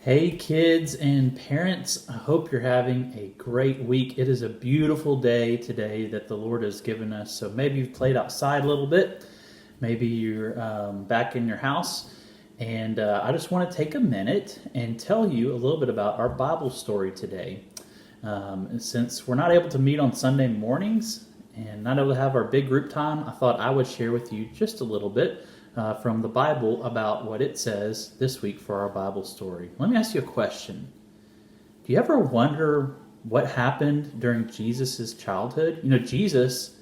Hey, kids and parents, I hope you're having a great week. It is a beautiful day today that the Lord has given us. So maybe you've played outside a little bit. Maybe you're back in your house. And I just want to take a minute and tell you a little bit about our Bible story today. And since we're not able to meet on Sunday mornings and not able to have our big group time, I thought I would share with you just a little bit from the Bible about what it says this week for our Bible story. Let me ask you a question. Do you ever wonder what happened during Jesus' childhood? You know, Jesus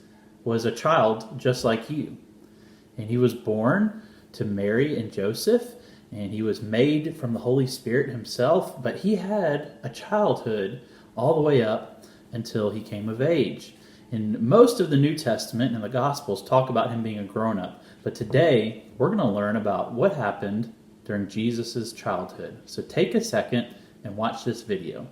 was a child just like you. And he was born to Mary and Joseph, and he was made from the Holy Spirit himself, but he had a childhood all the way up until he came of age. And most of the New Testament and the Gospels talk about him being a grown-up. But today, we're going to learn about what happened during Jesus' childhood. So take a second and watch this video.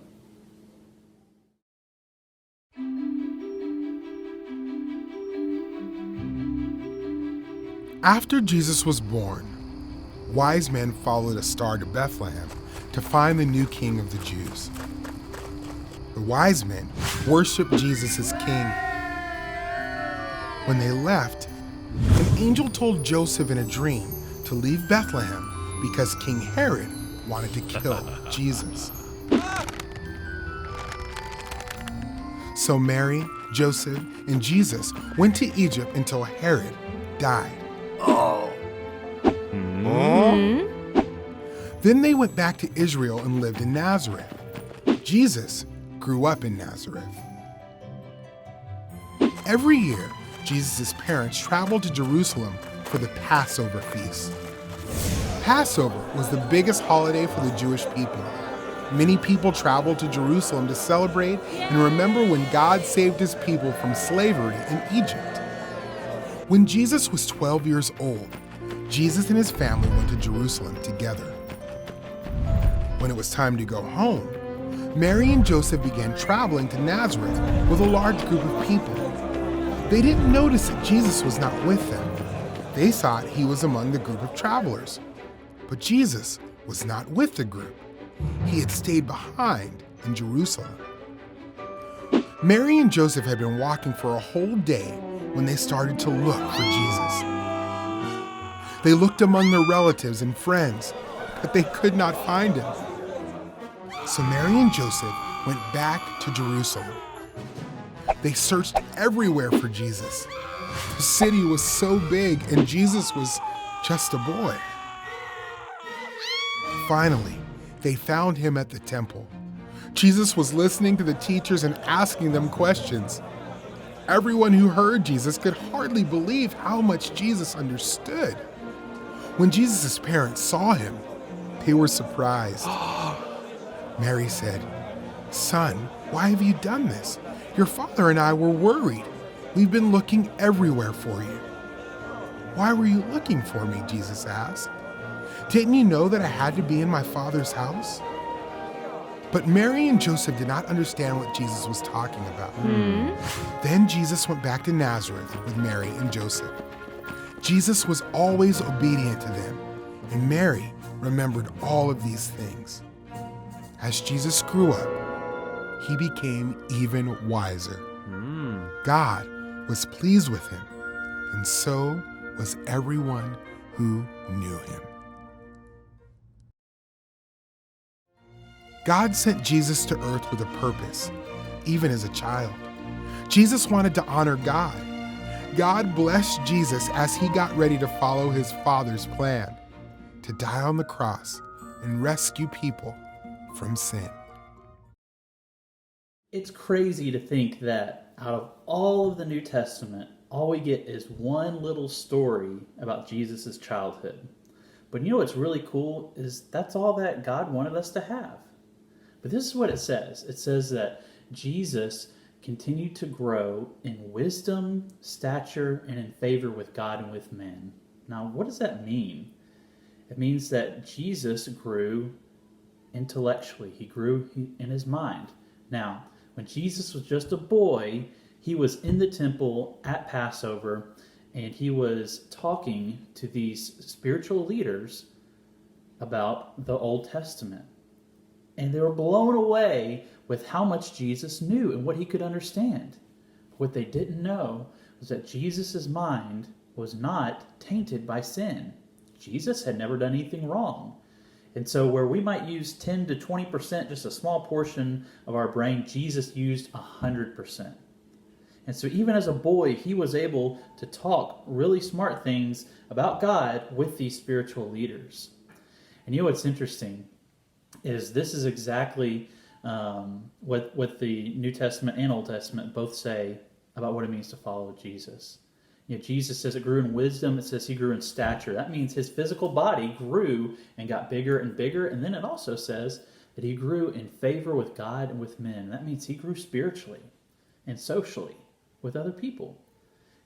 After Jesus was born, wise men followed a star to Bethlehem to find the new king of the Jews. The wise men worshiped Jesus as king. When they left, an angel told Joseph in a dream to leave Bethlehem because King Herod wanted to kill Jesus. So Mary, Joseph, and Jesus went to Egypt until Herod died. Then they went back to Israel and lived in Nazareth. Jesus grew up in Nazareth. Every year, Jesus' parents traveled to Jerusalem for the Passover feast. Passover was the biggest holiday for the Jewish people. Many people traveled to Jerusalem to celebrate and remember when God saved his people from slavery in Egypt. When Jesus was 12 years old, Jesus and his family went to Jerusalem together. When it was time to go home, Mary and Joseph began traveling to Nazareth with a large group of people. They didn't notice that Jesus was not with them. They thought he was among the group of travelers. But Jesus was not with the group. He had stayed behind in Jerusalem. Mary and Joseph had been walking for a whole day when they started to look for Jesus. They looked among their relatives and friends, but they could not find him. So Mary and Joseph went back to Jerusalem. They searched everywhere for Jesus. The city was so big and Jesus was just a boy. Finally, they found him at the temple. Jesus was listening to the teachers and asking them questions. Everyone who heard Jesus could hardly believe how much Jesus understood. When Jesus' parents saw him, they were surprised. Mary said, "Son, why have you done this? Your father and I were worried. We've been looking everywhere for you." "Why were you looking for me?" Jesus asked. "Didn't you know that I had to be in my Father's house?" But Mary and Joseph did not understand what Jesus was talking about. Then Jesus went back to Nazareth with Mary and Joseph. Jesus was always obedient to them, and Mary remembered all of these things. As Jesus grew up, he became even wiser. God was pleased with him, and so was everyone who knew him. God sent Jesus to earth with a purpose, even as a child. Jesus wanted to honor God. God blessed Jesus as he got ready to follow his Father's plan, to die on the cross and rescue people from sin. It's crazy to think that out of all of the New Testament, all we get is one little story about Jesus' childhood. But you know what's really cool is that's all that God wanted us to have. But this is what it says. It says that Jesus continued to grow in wisdom, stature, and in favor with God and with men. Now, what does that mean? It means that Jesus grew intellectually. He grew in his mind. Now, when Jesus was just a boy, he was in the temple at Passover, and he was talking to these spiritual leaders about the Old Testament. And they were blown away with how much Jesus knew and what he could understand. What they didn't know was that Jesus' mind was not tainted by sin. Jesus had never done anything wrong. And so where we might use 10 to 20%, just a small portion of our brain, Jesus used 100%. And so even as a boy, he was able to talk really smart things about God with these spiritual leaders. And you know what's interesting is this is exactly what the New Testament and Old Testament both say about what it means to follow Jesus. You know, Jesus says it grew in wisdom. It says he grew in stature. That means his physical body grew and got bigger and bigger. And then it also says that he grew in favor with God and with men. That means he grew spiritually and socially with other people.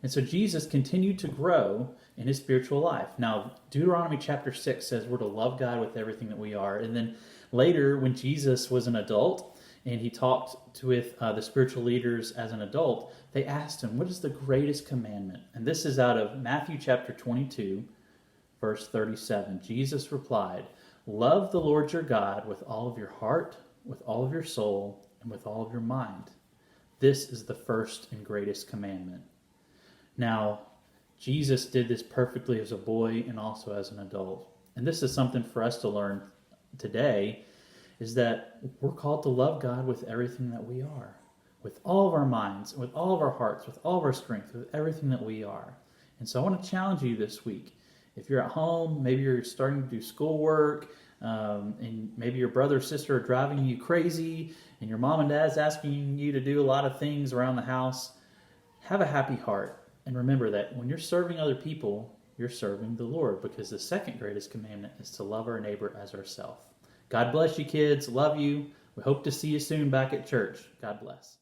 And so Jesus continued to grow in his spiritual life. Now, Deuteronomy chapter 6 says we're to love God with everything that we are. And then later, when Jesus was an adult and he talked with the spiritual leaders as an adult, they asked him, what is the greatest commandment? And this is out of Matthew chapter 22, verse 37. Jesus replied, love the Lord your God with all of your heart, with all of your soul, and with all of your mind. This is the first and greatest commandment. Now, Jesus did this perfectly as a boy and also as an adult. And this is something for us to learn today, is that we're called to love God with everything that we are, with all of our minds, with all of our hearts, with all of our strength, with everything that we are. And so I want to challenge you this week. If you're at home, maybe you're starting to do schoolwork, and maybe your brother or sister are driving you crazy, and your mom and dad's asking you to do a lot of things around the house, have a happy heart. And remember that when you're serving other people, you're serving the Lord, because the second greatest commandment is to love our neighbor as ourselves. God bless you, kids. Love you. We hope to see you soon back at church. God bless.